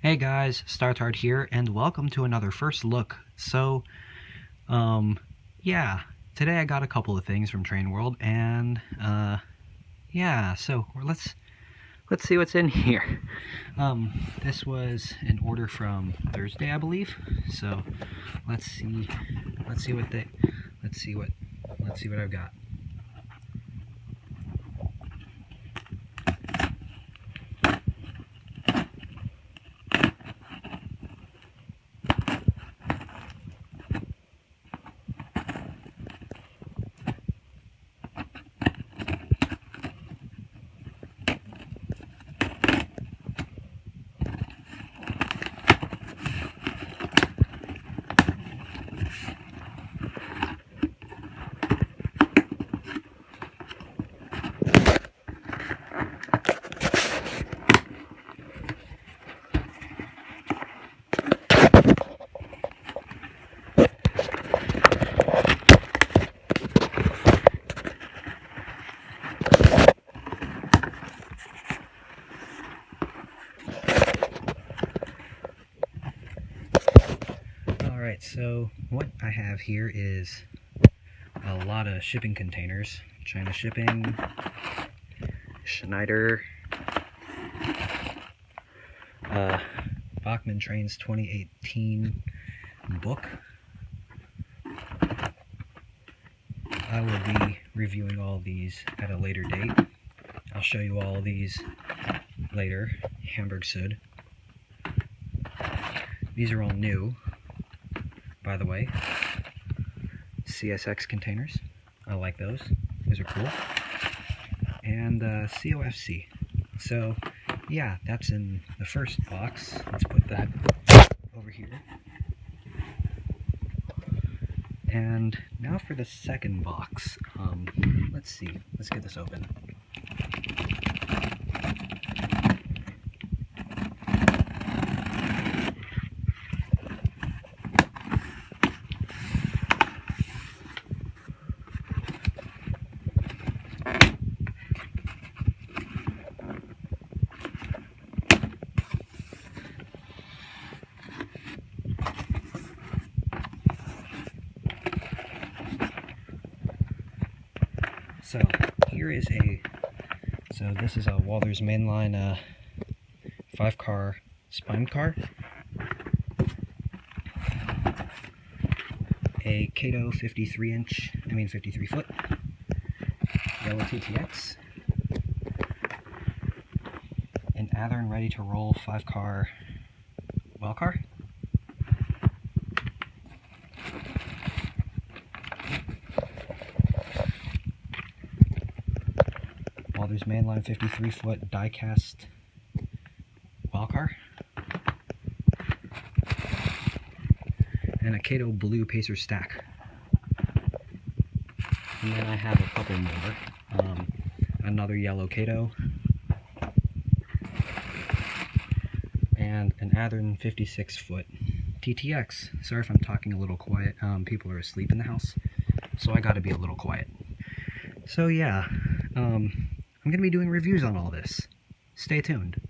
Hey guys, StarTard here, and welcome to another first look. Yeah, today I got a couple of things from Train World, and yeah, so let's see what's in here. This was an order from Thursday, I believe. So let's see what I've got. Alright, so what I have here is a lot of shipping containers. China shipping, Schneider, Bachmann Trains 2018 book. I will be reviewing all these at a later date. I'll show you all of these later. Hamburg Sud. These are all new, by the way. CSX containers. I like those. Those are cool. And COFC. So, yeah, that's in the first box. Let's put that over here. And now for the second box. Let's see. Let's get this open. So here is this is a Walther's mainline 5-car spine car, a Cato 53 foot yellow TTX, an Athearn ready to roll 5-car well car, Walther's mainline 53 foot die-cast well car, and a Cato blue Pacer stack. And then I have a couple more. Another yellow Cato, and an Athearn 56 foot TTX. Sorry if I'm talking a little quiet. People are asleep in the house, so I gotta be a little quiet. So yeah, I'm gonna be doing reviews on all this. Stay tuned.